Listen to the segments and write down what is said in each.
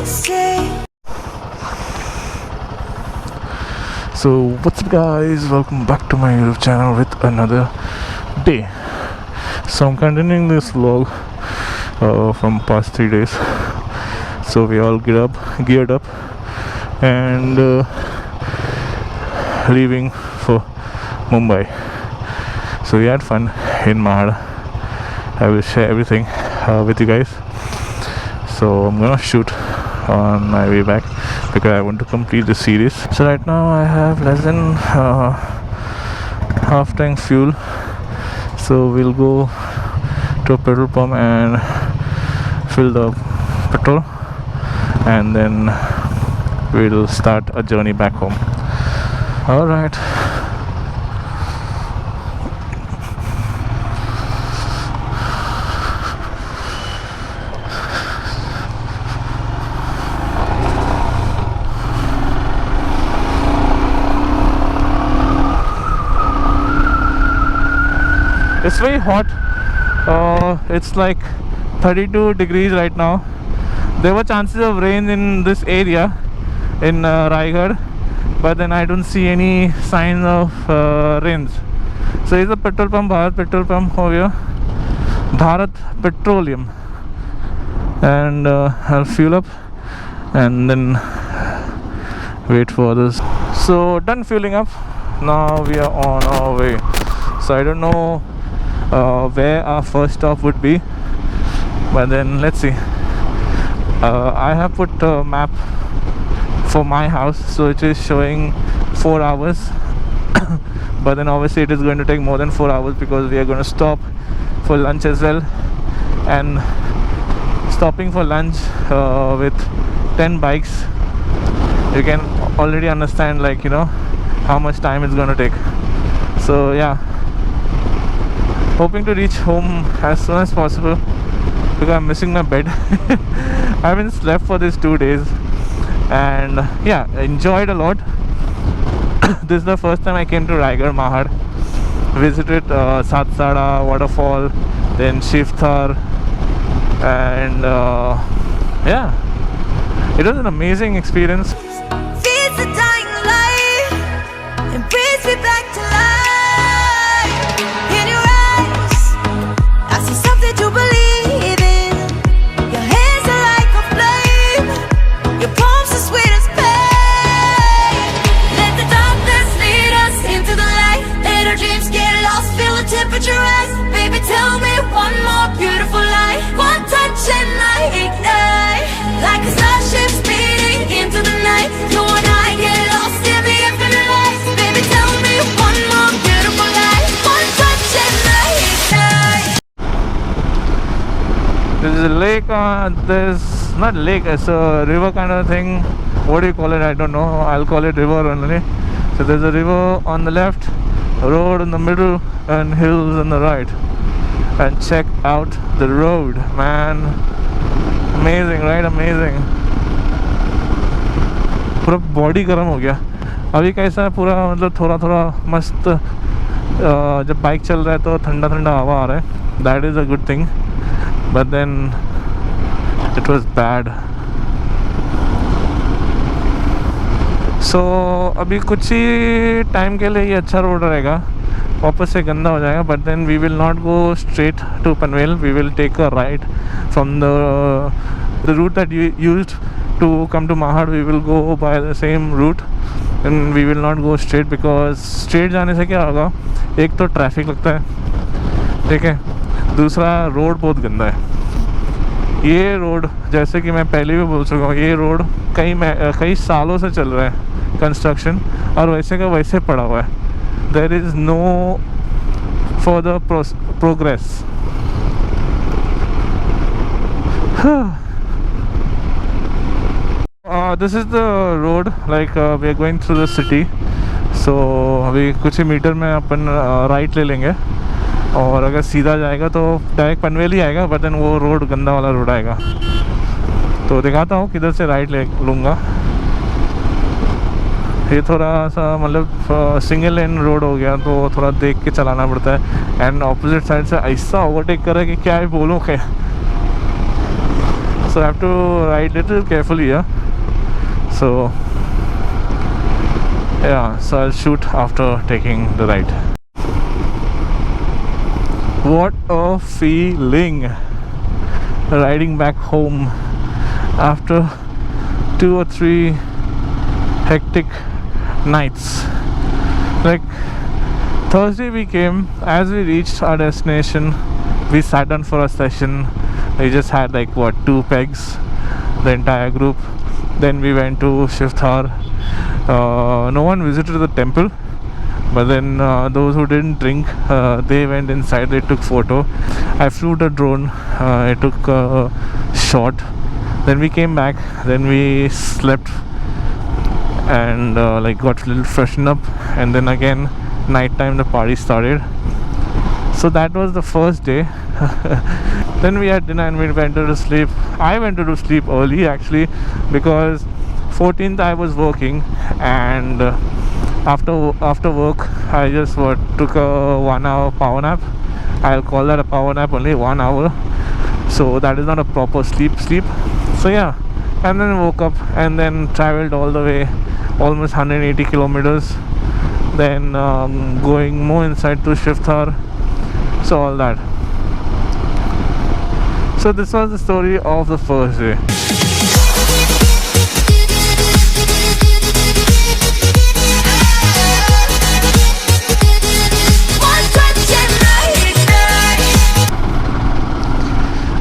say. So what's up guys, welcome back to my YouTube channel with another day. So I'm continuing this vlog from past 3 days. So we all geared up and leaving for Mumbai. So we had fun in Mahad. I will share everything with you guys. So I'm gonna shoot on my way back because I want to complete the series. So right now I have less than half tank fuel, so we'll go to a petrol pump and fill the petrol, and then we'll start a journey back home. All right. It's very hot. It's like 32 degrees right now. There were chances of rain in this area in Raigad, but then I don't see any signs of rains. So here's a petrol pump, Bharat petrol pump over here, Bharat Petroleum, and I'll fuel up and then wait for others. So done fueling up. Now we are on our way. So I don't know where our first stop would be, but then let's see. I have put a map for my house, so it is showing 4 hours but then obviously it is going to take more than 4 hours because we are going to stop for lunch as well, and stopping for lunch with 10 bikes, you can already understand, like, you know, how much time it's going to take. So yeah, hoping to reach home as soon as possible because I'm missing my bed. I haven't slept for these 2 days, and yeah, enjoyed a lot. This is the first time I came to Raigad Mahad. Visited Satsada waterfall, then Shivthar, and yeah, it was an amazing experience. Feeds the dying light and brings me back to life. In your eyes, I see something to believe in. Your hands are like a flame. Your palms are sweet as pain. Let the darkness lead us into the light. Let our dreams get lost, feel the temperature rise. Baby, tell me one more beautiful lie. One touch and I ignite, like a starship speeding into the night. You and I get lost in the infinite light. Baby, tell me one more beautiful lie. One touch and I ignite. This is a lake. There's not lake, it's a river kind of thing. What do you call it? I don't know. I'll call it river only. So there's a river on the left, a road in the middle, and hills on the right. And check out the road, man. Amazing, right? Amazing. पूरा body गर्म हो गया अभी। कैसा है पूरा, मतलब थोड़ा थोड़ा मस्त। जब बाइक चल रहा है तो ठंडा ठंडा हवा आ रहा है. That is a good thing, but then it was bad. So अभी कुछ ही टाइम के लिए ये अच्छा रोड रहेगा, वापस से गंदा हो जाएगा. But then we will not go straight to Panvel. We will take a right from the route that you used to come to Mahad. We will go by the same route and we will not go straight because straight जाने से क्या होगा, एक तो traffic लगता है, ठीक है, दूसरा रोड बहुत गंदा है. ये रोड, जैसे कि मैं पहले भी बोल चुका हूँ, ये रोड कई सालों से चल रहा है कंस्ट्रक्शन, और वैसे का वैसे पड़ा हुआ है. There is no further progress. This is the road, like we are going through the city. So अभी कुछ ही मीटर में अपन राइट ले लेंगे, और अगर सीधा जाएगा तो डायरेक्ट पनवेल ही आएगा. बट देन वो रोड गंदा वाला रोड आएगा. तो दिखाता हूँ किधर से राइट ले लूँगा. ये थोड़ा सा मतलब सिंगल लेन रोड हो गया, तो थोड़ा देख के चलाना पड़ता है. एंड ऑपोजिट साइड से ऐसा ओवरटेक कर रहा है कि क्या ही बोलूँ. so I have to ride little carefully, yeah. So yeah, so I'll shoot after taking the ride. What a feeling riding back home after 2 or 3 hectic nights. Like Thursday we came, as we reached our destination, we sat down for a session. We just had like what, 2 pegs, the entire group. Then we went to Shivthar. No one visited the temple, but then those who didn't drink, they went inside, they took photo. I flew the drone, I took a shot. Then we came back, then we slept and like got a little freshened up, and then again night time the party started. So that was the first day. Then we had dinner and we went to sleep. I went to sleep early actually, because 14th I was working, and after work I just took a 1 hour power nap. I'll call that a power nap, only 1 hour, so that is not a proper sleep. So yeah, and then woke up and then traveled all the way, almost 180 kilometers, then going more inside to Shivthar. So all that. So this was the story of the first day.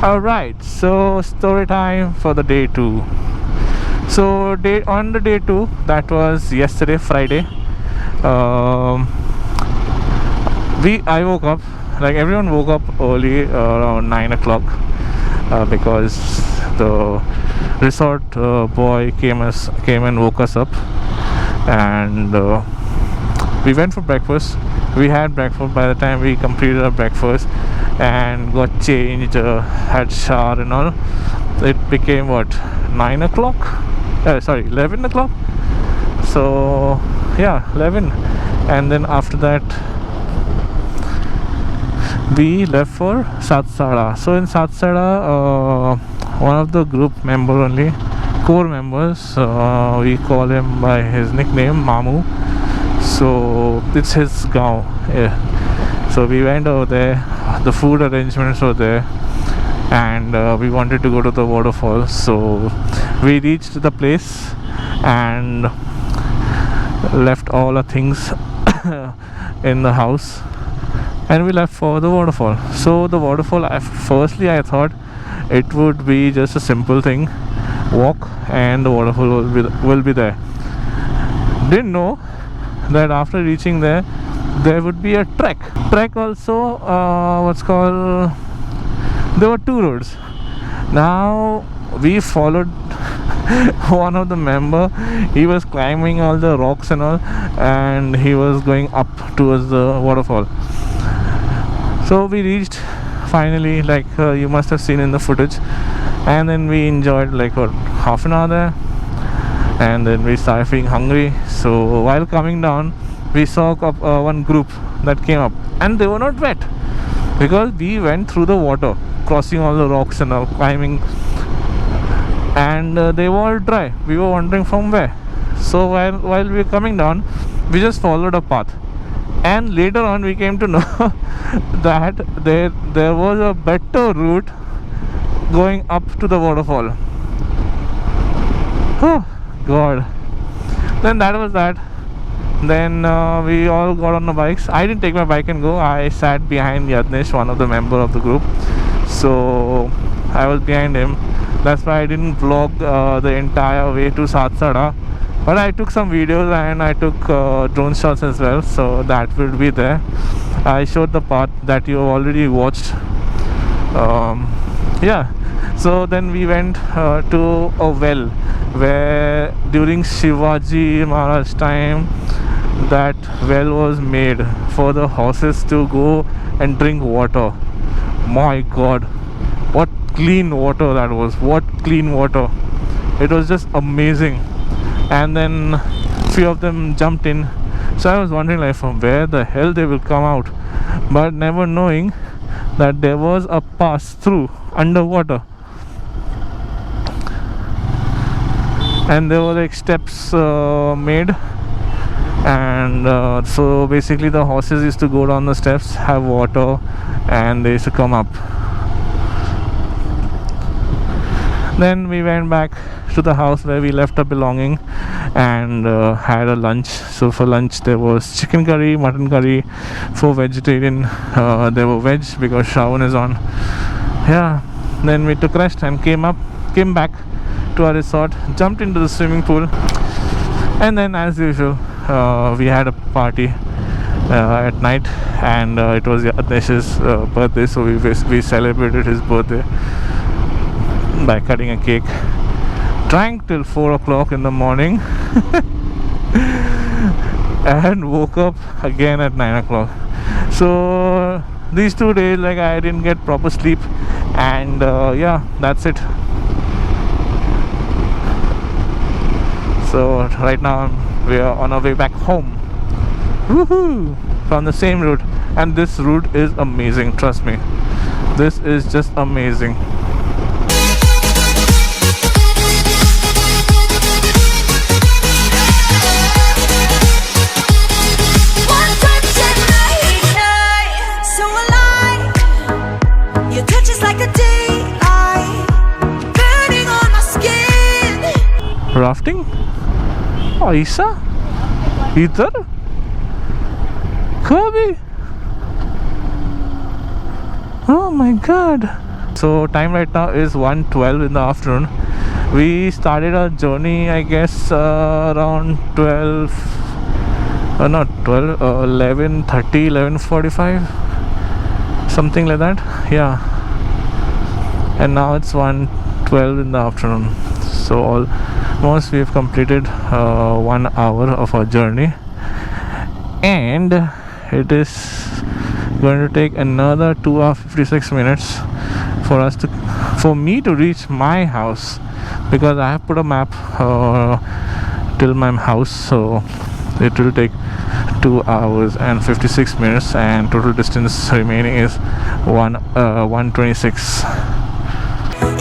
Alright, so story time for the day 2. So on the day 2, that was yesterday, Friday, I woke up, like everyone woke up early, around 9 o'clock, because the resort boy came and woke us up, and we went for breakfast. We had breakfast. By the time we completed our breakfast and got changed, had shower and all, it became what, 9 o'clock? 11 o'clock. So yeah, 11. And then after that we left for Satsara. So in Satsara, one of the group member only, core members, we call him by his nickname Mamu. So it's his gaon. Yeah. So we went over there. The food arrangements were there, and we wanted to go to the waterfall. So we reached the place and left all our things in the house, and we left for the waterfall. So the waterfall, firstly I thought it would be just a simple thing, walk and the waterfall will be there. Didn't know that after reaching there would be a trek also, there were 2 roads. Now we followed one of the member. He was climbing all the rocks and all, and he was going up towards the waterfall. So we reached finally, like you must have seen in the footage, and then we enjoyed like what, half an hour there, and then we started feeling hungry. So while coming down, we saw one group that came up, and they were not wet because we went through the water, crossing all the rocks and all, climbing, and they were all dry. We were wondering from where. So while we were coming down, we just followed a path, and later on we came to know that there was a better route going up to the waterfall. Oh god. Then that was that. Then we all got on the bikes. I didn't take my bike and go. I sat behind Yadnesh, one of the member of the group. So I was behind him. That's why I didn't vlog the entire way to Satsara. But I took some videos and I took drone shots as well. So that will be there. I showed the part that you already watched. Yeah. So then we went to a well where during Shivaji Maharaj time, that well was made for the horses to go and drink water. My god, what clean water that was. What clean water. It was just amazing. And then few of them jumped in. So I was wondering like from where the hell they will come out, but never knowing that there was a pass through underwater. and there were like steps made, and so basically the horses used to go down the steps, have water, and they used to come up. Then we went back to the house where we left our belonging and had a lunch. So for lunch there was chicken curry, mutton curry. For vegetarian there were veg because Shravan is on. Yeah, then we took rest and came back to our resort, jumped into the swimming pool, and then as usual we had a party at night, and it was Adesh's birthday, so we celebrated his birthday by cutting a cake, drank till 4 o'clock in the morning and woke up again at 9 o'clock. So these 2 days, like, I didn't get proper sleep, and yeah, that's it. So right now we are on our way back home. Woohoo! From the same route, and this route is amazing, trust me. This is just amazing. Rafting? ऐसा? इधर? कभी? Oh my god. So time right now is 1:12 in the afternoon. We started our journey, I guess, around 11:30, 11:45, something like that. Yeah. And now it's 1:12 in the afternoon. So almost we've completed 1 hour of our journey, and it is going to take another 2 hours 56 minutes for me to reach my house, because I have put a map till my house, so it will take 2 hours and 56 minutes, and total distance remaining is 126.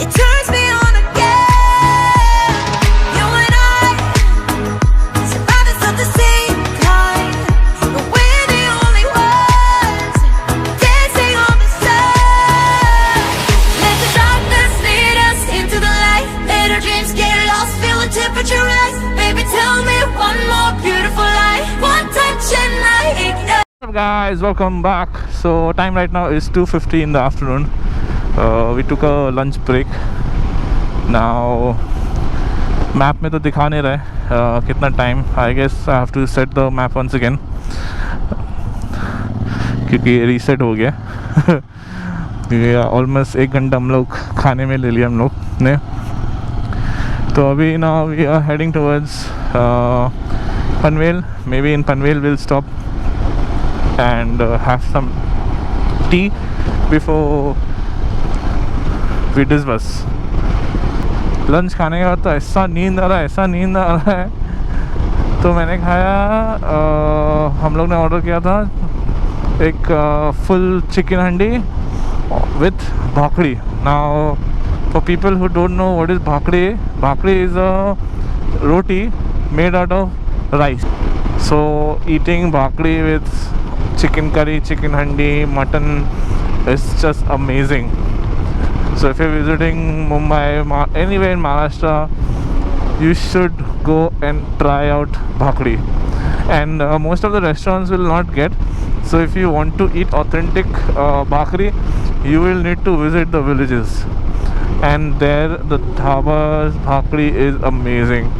It turns me on again. You and I, survivors of the same kind, but we're the only ones dancing on the sun. Let the darkness lead us into the light. Let our dreams get lost, feel the temperature rise. Baby, tell me one more beautiful lie. One touch and I ignite. What's up, guys? Welcome back. So time right now is 2:50 in the afternoon. We took a lunch break. Now map में तो दिखा नहीं रहा है कितना time. I guess I have to set the map once again क्योंकि reset हो गया. ऑलमोस्ट 1 घंटा हम लोग खाने में ले लिया हम लोग ने. तो अभी now we are heading towards Panvel. Maybe in Panvel we'll stop and have some tea before we disperse. Lunch खाने के बाद तो ऐसा नींद आ रहा है, तो मैंने खाया, हम लोग ने ऑर्डर किया था एक full chicken handi with bhakri. Now for people who don't know what is bhakri is a roti made out of rice. So eating bhakri with chicken curry, chicken handi, mutton is just amazing. So if you're visiting Mumbai, anywhere in Maharashtra, you should go and try out bhakri. And most of the restaurants will not get. So if you want to eat authentic bhakri, you will need to visit the villages. And there the dhaba's bhakri is amazing.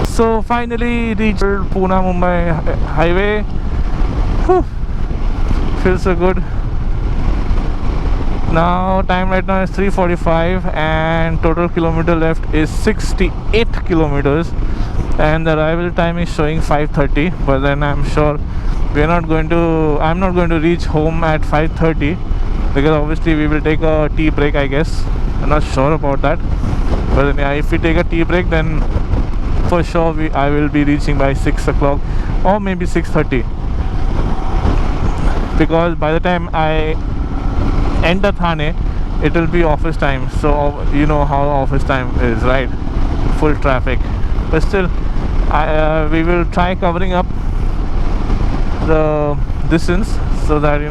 So finally reached Pune Mumbai highway. Whew. Feels so good. Now time right now is 3:45 and total kilometer left is 68 kilometers, and the arrival time is showing 5:30, but then I'm sure I'm not going to reach home at 5:30 because obviously we will take a tea break, I guess. I'm not sure about that, but then yeah, if we take a tea break, then for sure I will be reaching by 6 o'clock or maybe 6:30, because by the time I enter Thane, it will be office time. So you know how office time is, right? full traffic. But still, we will try covering up the distance so that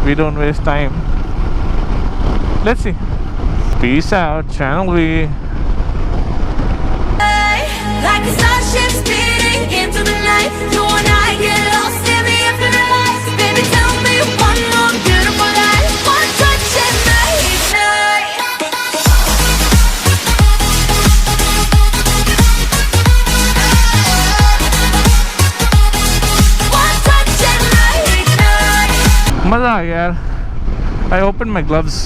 we don't waste time. Let's see. Peace out, Channel V. Like a starship speeding into the night, you and I get lost in the infinite light. Baby, tell me one more beautiful lie. One touch and night. One touch and night. मज़ा आ गया यार. I opened my gloves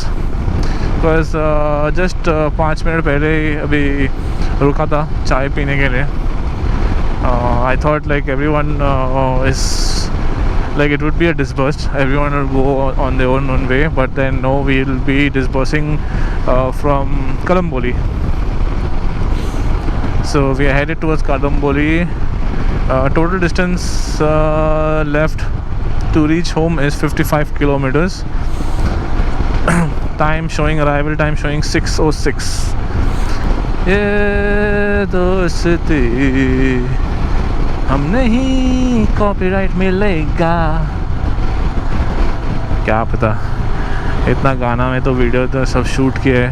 because just 5 minute पहले ही अभी रुका था चाय पीने के लिए. I thought like everyone is like it would be a disburse. Everyone will go on their own way, but then no, we will be disbursing from Kalamboli. So we are headed towards Kalamboli. Total distance left to reach home is 55 kilometers. Time showing, arrival time showing 6:06. ये दोस्ती हम नहीं copyright मिलेगा. क्या पता, इतना गाना में तो वीडियो तो सब शूट किया है.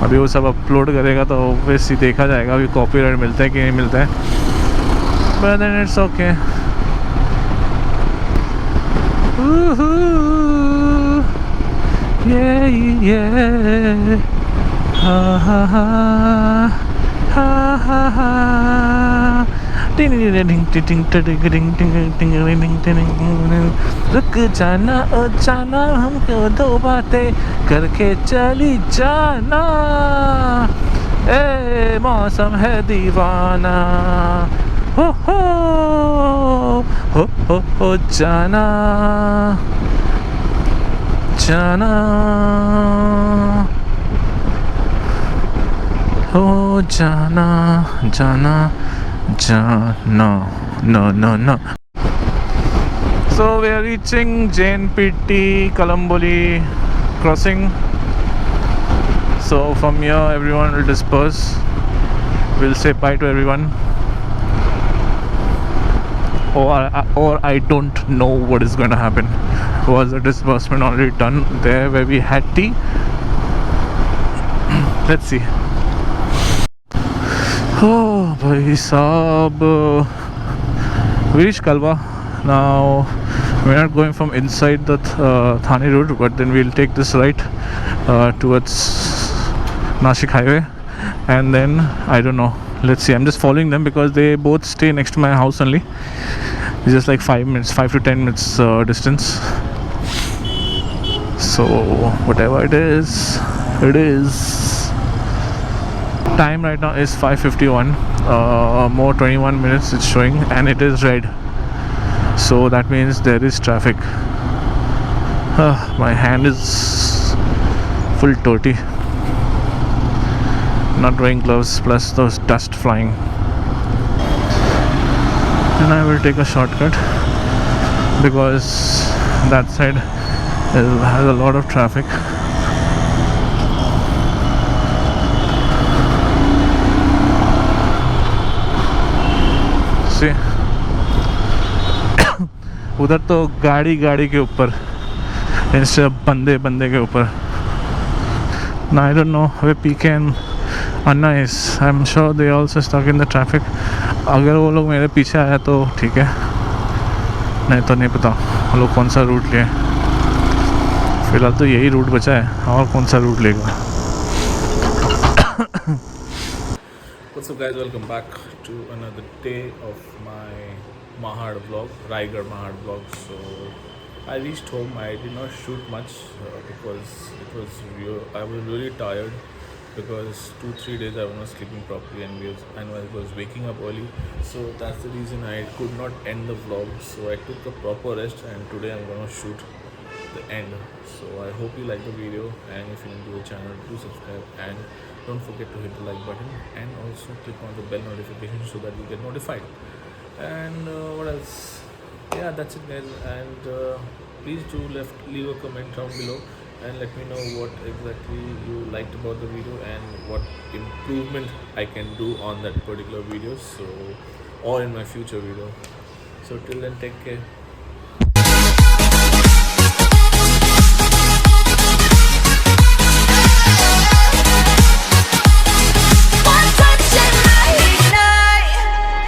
अभी वो सब अपलोड करेगा तो ऑब्वियसली देखा जाएगा अभी कॉपीराइट मिलता है कि नहीं मिलता है. But then it's okay. ये ha ha ha ha ha ha ding ding ding ding ding ding ding ding ding ding. रुक जाना ओ जाना हमको दो बातें करके चली जाना. ए मौसम है दीवाना. हो हो जाना जाना. Oh, Jana, Jana, Jana, no. So we are reaching JNPT Kalamboli crossing. So from here, everyone will disperse. We'll say bye to everyone. Or I don't know what is going to happen. Was the disbursement already done there where we had tea? Let's see. Oh, bhai saab. We reached Kalwa. Now we're not going from inside the Thane road, but then we'll take this right towards Nashik highway, and then I don't know. Let's see. I'm just following them because they both stay next to my house only. It's just like 5 to 10 minutes distance. So whatever it is, it is. Time right now is 5:51. More 21 minutes it's showing, and it is red. So that means there is traffic. My hand is full dirty. Not wearing gloves, plus those dust flying. And I will take a shortcut because that side has a lot of traffic. See, उधर तो गाड़ी के ऊपर instead बंदे के ऊपर. Now I don't know where PK and Anna is. I'm sure they also stuck in the traffic. अगर वो लोग मेरे पीछे आया तो ठीक है, नहीं तो नहीं पता वो लोग कौन सा रूट लिए. फिलहाल तो यही रूट बचा है, और कौन सा रूट लेगा. What's up guys, welcome back to another day of my Mahad vlog, Raigad Mahad vlog. So I reached home. I did not shoot much because I was really tired because 2-3 days I was not sleeping properly, and I was waking up early. So that's the reason I could not end the vlog. So I took a proper rest, and today I'm gonna shoot the end. So I hope you like the video, and if you're new to the channel, do subscribe and don't forget to hit the like button, and also click on the bell notification so that you get notified. And what else? Yeah, that's it guys. And please do leave a comment down below and let me know what exactly you liked about the video and what improvement I can do on that particular video, so or in my future video. So till then, take care.